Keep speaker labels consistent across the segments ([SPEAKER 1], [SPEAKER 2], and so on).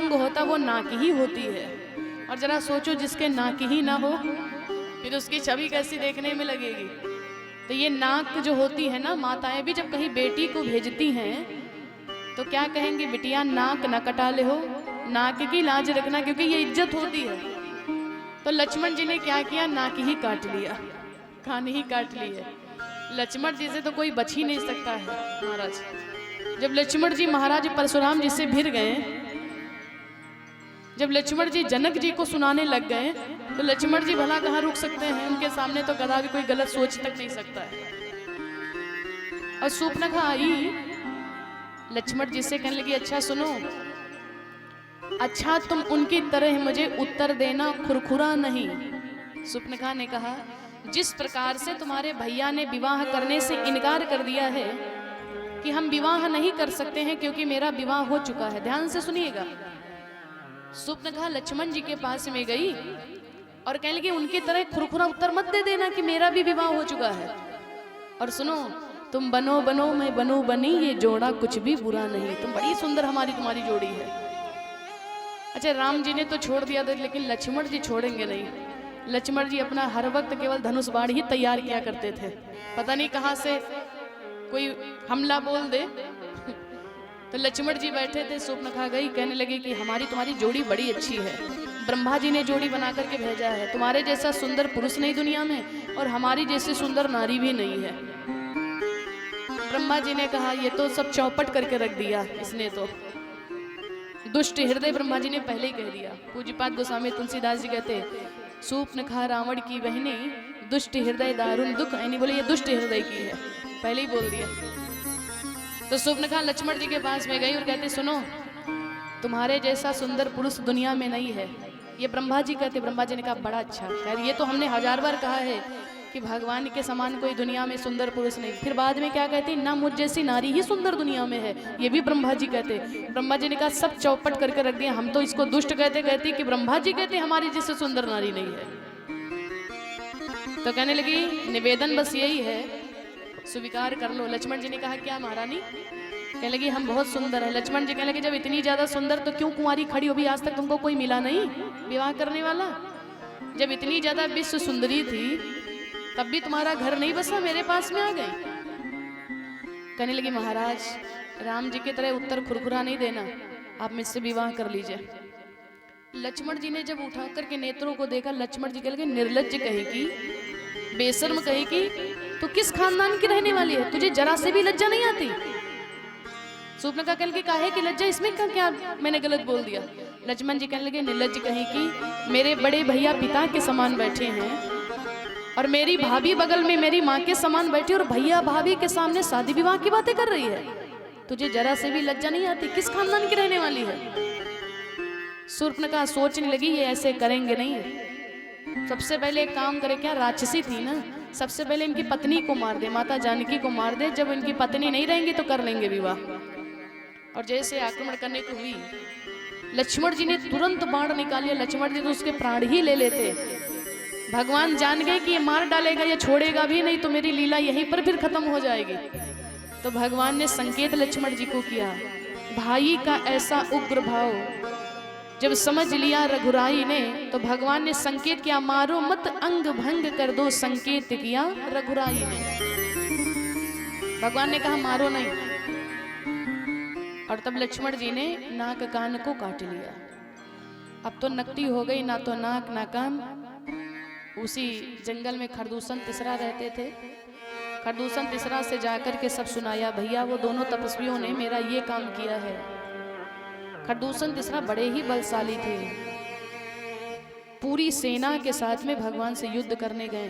[SPEAKER 1] अंग होता वो नाक ही होती है। और जरा सोचो जिसके नाक ही ना हो फिर उसकी छवि कैसी देखने में लगेगी। तो ये नाक जो होती है ना, माताएं भी जब कहीं बेटी को भेजती हैं तो क्या कहेंगी, बिटिया नाक न कटा ले हो, नाक की लाज रखना, क्योंकि ये इज्जत होती है। तो लक्ष्मण जी ने क्या किया, नाक ही काट लिया, कान ही काट लिए। लक्ष्मण जी से तो कोई बच ही नहीं सकता है महाराज। जब लक्ष्मण जी महाराज परशुराम जी से भिड़ गए, जब लक्ष्मण जी जनक जी को सुनाने लग गए, तो लक्ष्मण जी भला कहाँ रुक सकते हैं, उनके सामने तो कदापि कोई गलत सोच तक नहीं सकता है। और शूर्पणखा आई, लक्ष्मण जी से कहने लगी, अच्छा सुनो, अच्छा तुम उनकी तरह मुझे उत्तर देना, खुरखुरा नहीं। शूर्पणखा ने कहा, जिस प्रकार से तुम्हारे भैया ने विवाह करने से इनकार कर दिया है कि हम विवाह नहीं कर सकते हैं क्योंकि मेरा विवाह हो चुका है। ध्यान से सुनिएगा। शूर्पणखा लक्ष्मण जी के पास में गई और कहने लगी, उनकी तरह खुरखुरा उत्तर मत दे देना कि मेरा भी विवाह हो चुका है। और सुनो, तुम बनो बनो मैं बनूं बनी, ये जोड़ा कुछ भी बुरा नहीं, तुम बड़ी सुंदर हमारी तुम्हारी जोड़ी है। अच्छा, राम जी ने तो छोड़ दिया था, लेकिन लक्ष्मण जी छोड़ेंगे नहीं। लक्ष्मण जी अपना हर वक्त केवल धनुष बाण ही तैयार किया करते थे, पता नहीं कहाँ से कोई हमला बोल दे। तो लक्ष्मण जी बैठे थे, शूर्पणखा गई, कहने लगी कि हमारी तुम्हारी जोड़ी बड़ी अच्छी है, ब्रह्मा जी ने जोड़ी बना करके भेजा है, तुम्हारे जैसा सुंदर पुरुष नहीं दुनिया में और हमारी जैसी सुंदर नारी भी नहीं है। ब्रह्मा जी ने कहा, ये तो सब चौपट करके रख दिया इसने तो, दुष्ट हृदय, ब्रह्मा जी ने पहले ही कह दिया। पूज्यपाद गोस्वामी तुलसीदास जी कहते, शूर्पणखा रावण की बहनी, दुष्ट हृदय दारुण दुख, यानी बोले ये दुष्ट हृदय की है, पहले ही बोल दिया। तो शूर्पणखा लक्ष्मण जी के पास में गई और कहते, सुनो, तुम्हारे जैसा सुंदर पुरुष दुनिया में नहीं है, ये ब्रह्मा जी कहते। ब्रह्मा जी ने कहा, बड़ा अच्छा, खैर ये तो हमने 1000 बार कहा है कि भगवान के समान कोई दुनिया में सुंदर पुरुष नहीं। फिर बाद में क्या कहते, ना मुझ जैसी नारी ही सुंदर दुनिया में है, ये भी ब्रह्मा जी कहते। ब्रह्मा जी ने कहा, सब चौपट करके रख दिया, हम तो इसको दुष्ट कहते कहते कि ब्रह्मा जी कहते हमारी जैसे सुंदर नारी नहीं है। तो कहने लगी, निवेदन बस यही है, स्वीकार कर लो। लक्ष्मण जी ने कहा, क्या महारानी? कहने लगी, हम बहुत सुंदर है। लक्ष्मण जी कहने लगे, जब इतनी ज्यादा सुंदर तो क्यों कुंवारी खड़ी हो भी, आज तक तुमको कोई मिला नहीं विवाह करने वाला? जब इतनी ज्यादा विश्व सुंदरी थी तब भी तुम्हारा घर नहीं बसा, मेरे पास में आ गए। कहने लगी, महाराज राम जी की तरह उत्तर खुरखुरा नहीं देना, आप मुझसे विवाह कर लीजिए। लक्ष्मण जी ने जब उठा करके नेत्रों को देखा, लक्ष्मण जी कह लगे, निर्लज्ज कहेगी, बेशर्म कहेगी, तो किस खानदान की रहने वाली है, तुझे जरा से भी लज्जा नहीं आती? शूर्पणखा कहने लगी, काहे की लज्जा, इसमें क्या मैंने गलत बोल दिया? लक्ष्मण जी कहने लगे, निर्लज्ज कहेगी, मेरे बड़े भैया पिता के समान बैठे हैं और मेरी भाभी बगल में मेरी माँ के समान बैठी और भैया भाभी के सामने शादी विवाह की बातें कर रही है, तुझे जरा से भी लज्जा नहीं आती? किस खानदान की रहने वाली है? शूर्पणखा सोचने लगी, ये ऐसे करेंगे नहीं, सबसे पहले एक काम करे, क्या राक्षसी थी ना, सबसे पहले इनकी पत्नी को मार दे, माता जानकी को मार दे, जब इनकी पत्नी नहीं रहेंगी तो कर लेंगे विवाह। और जैसे आक्रमण करने को हुई, लक्ष्मण जी ने तुरंत बाण निकाले, लक्ष्मण जी तो उसके प्राण ही ले लेते। भगवान जान गए कि ये मार डालेगा, ये छोड़ेगा भी नहीं, तो मेरी लीला यहीं पर फिर खत्म हो जाएगी। तो भगवान ने संकेत लक्ष्मण जी को किया, भाई का ऐसा उग्र भाव जब समझ लिया रघुराई ने, तो भगवान ने संकेत किया, मारो मत अंग भंग कर दो, संकेत किया रघुराई ने। भगवान ने कहा, मारो नहीं। और तब लक्ष्मण जी ने नाक कान को काट लिया। अब तो नकटी हो गई, ना तो नाक ना कान। उसी जंगल में खरदूषण तीसरा रहते थे। खरदूषण तीसरा से जाकर के सब सुनाया, भैया वो दोनों तपस्वियों ने मेरा ये काम किया है। खरदूषण तीसरा बड़े ही बलशाली थे, पूरी सेना के साथ में भगवान से युद्ध करने गए,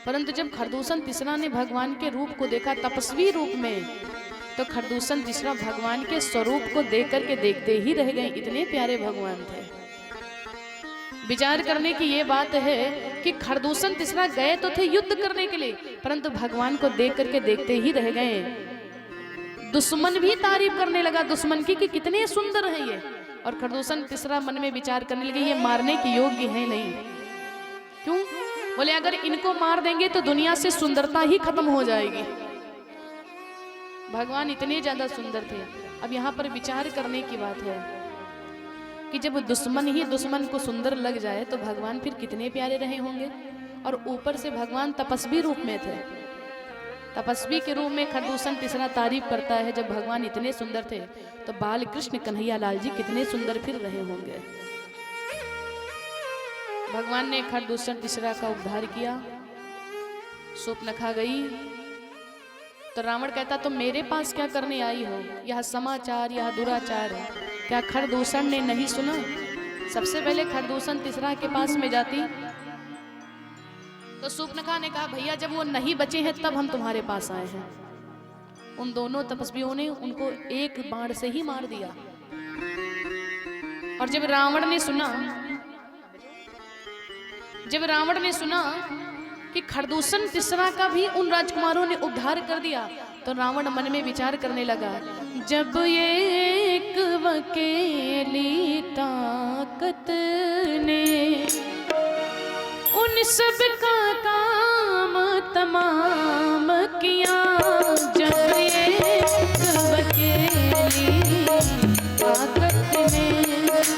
[SPEAKER 1] परंतु जब खरदूषण तीसरा ने भगवान के रूप को देखा तपस्वी रूप में, तो खरदूषण तीसरा भगवान के स्वरूप को देख करके देखते ही रह गए, इतने प्यारे भगवान थे। विचार करने की ये बात है कि खरदूषण तीसरा गए तो थे युद्ध करने के लिए, परंतु भगवान को देख करके देखते ही रह गए। दुश्मन भी तारीफ करने लगा दुश्मन की कि कितने सुंदर है ये, और खरदूषण तीसरा मन में विचार करने लगे, ये मारने के योग्य है नहीं। क्यों? बोले अगर इनको मार देंगे तो दुनिया से सुंदरता ही खत्म हो जाएगी। भगवान इतने ज्यादा सुंदर थे। अब यहाँ पर विचार करने की बात है, कि जब दुश्मन ही दुश्मन को सुंदर लग जाए तो भगवान फिर कितने प्यारे रहे होंगे। और ऊपर से भगवान तपस्वी रूप में थे। तपस्वी के रूप में खरदूषण तीसरा तारीफ करता है, जब भगवान इतने सुंदर थे तो बाल कृष्ण कन्हैया लाल जी कितने सुंदर फिर रहे होंगे। भगवान ने खरदूषण तीसरा का उद्धार किया, शूर्पणखा गई तो रावण कहता तुम मेरे पास क्या करने आई हो, यह समाचार यह दुराचार है। क्या खरदूषण ने नहीं सुना? सबसे पहले खरदूषण तीसरा के पास में जाती तो शूर्पणखा ने कहा भैया जब वो नहीं बचे हैं तब हम तुम्हारे पास आए हैं। उन दोनों तपस्वियों ने उनको एक बाण से ही मार दिया। और जब रावण ने सुना कि खरदूषण तीसरा का भी उन राजकुमारों ने उद्धार कर दिया तो रावण मन में विचार करने लगा, जब ये एक अकेली ताकत ने उन सब का काम तमाम किया, जब ये एक अकेली ताकत ने।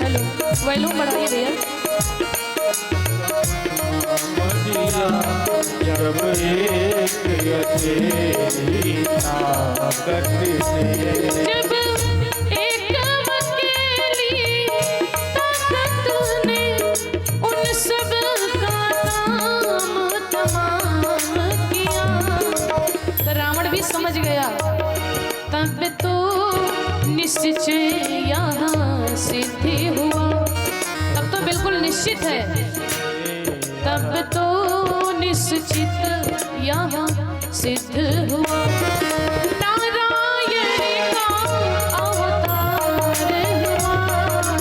[SPEAKER 1] हेलो वॉल्यूम बढ़ाइए भैया।
[SPEAKER 2] जब एक अकेली ताकत ने,
[SPEAKER 1] जब एक अकेली ताकत ने उन सब का काम तमाम किया। तो रावण भी समझ गया तब तो निश्चय यहाँ सिद्धि हुआ। तब तो बिल्कुल निश्चित है, तब तो निश्चित यहाँ सिद्ध हुआ। नारायण का अवतार हुआ,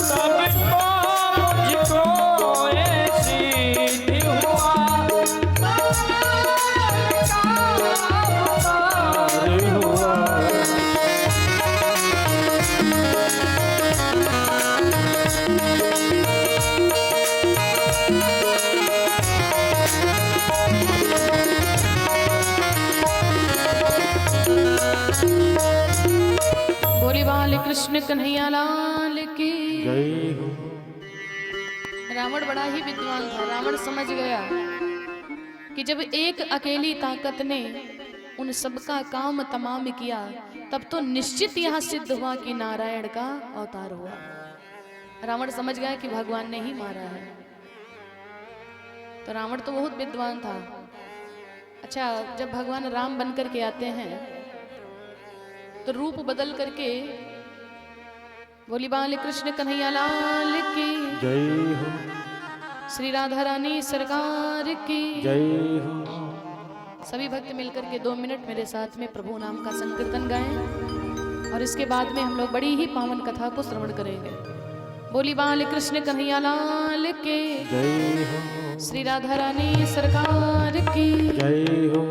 [SPEAKER 2] तब तो मुझको ये सिद्ध हुआ। नारायण का अवतार हुआ।
[SPEAKER 1] बोली बाल कृष्ण कन्हैया लाल की
[SPEAKER 2] जय हो।
[SPEAKER 1] रावण बड़ा ही विद्वान था। रावण समझ गया कि जब एक अकेली ताकत ने उन सबका काम तमाम किया तब तो निश्चित यह सिद्ध हुआ कि नारायण का अवतार हुआ। रावण समझ गया कि भगवान ने ही मारा है। तो रावण तो बहुत विद्वान था। अच्छा, जब भगवान राम बन करके आते हैं तो रूप बदल करके बोली बाल कृष्ण कन्हैया लाल की
[SPEAKER 2] जय हो।
[SPEAKER 1] श्री राधा रानी सरकार की
[SPEAKER 2] जय हो।
[SPEAKER 1] सभी भक्त मिलकर के 2 मिनट मेरे साथ में प्रभु नाम का संकीर्तन गाएं और इसके बाद में हम लोग बड़ी ही पावन कथा को श्रवण करेंगे। बोली बाल कृष्ण कन्हैया लाल के
[SPEAKER 2] जय हो।
[SPEAKER 1] श्री राधा रानी सरकार की
[SPEAKER 2] जय हो।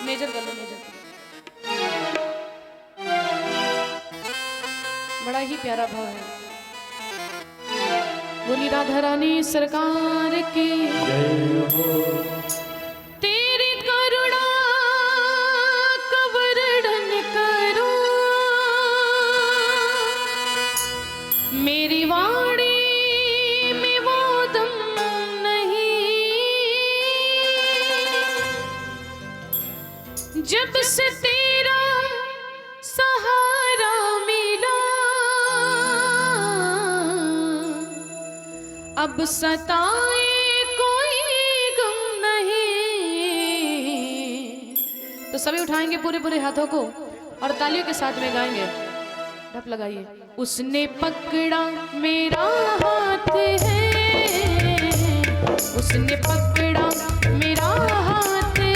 [SPEAKER 1] मेजर कर लो, मेजर कर लो। बड़ा ही प्यारा भाव है। बोली राधा रानी सरकार की
[SPEAKER 2] जय हो।
[SPEAKER 1] तेरी करुणा का वर्णन करूं, मेरी वाणी में वो दम नहीं, जब से तेरा सहारा मिला अब सताए कोई गम नहीं। तो सभी उठाएंगे पूरे पूरे हाथों को और तालियों के साथ में गाएंगे। ढप लगाइए। उसने पकड़ा मेरा हाथ है, उसने पकड़ा मेरा हाथ है,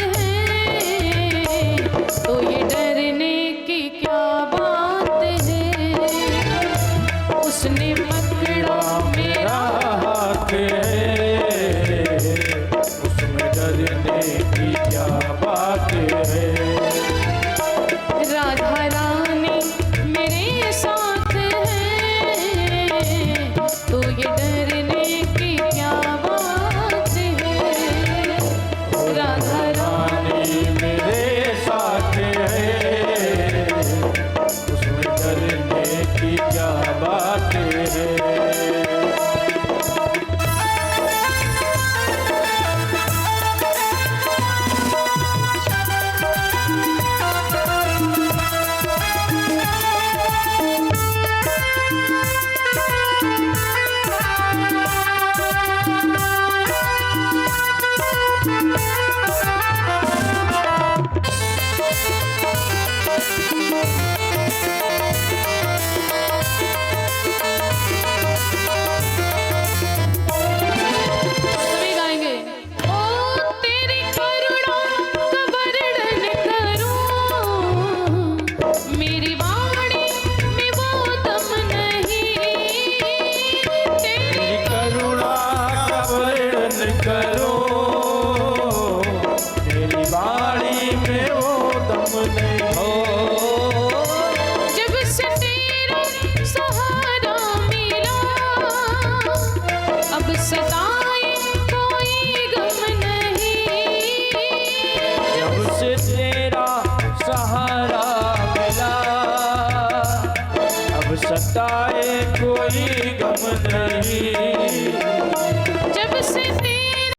[SPEAKER 1] तो ये डरने की क्या बात है। उसने पकड़ा मेरा
[SPEAKER 2] हाथ है, की क्या बात है।
[SPEAKER 1] राधा रानी मेरे साथ है, तो ये डरने की क्या बात है। राधा
[SPEAKER 2] रानी मेरे साथ है, उसमें डरने की क्या बात है।
[SPEAKER 1] सभी गाएंगे। ओ तेरी करुणा का वर्णन करूं, मेरी वाणी में वो दम नहीं। तेरी
[SPEAKER 2] करुणा का वर्णन करो, मेरी बाणी में वो दम नहीं हो।
[SPEAKER 1] जब से तेरा सहारा मिला, अब सताए कोई गम नहीं।
[SPEAKER 2] जब से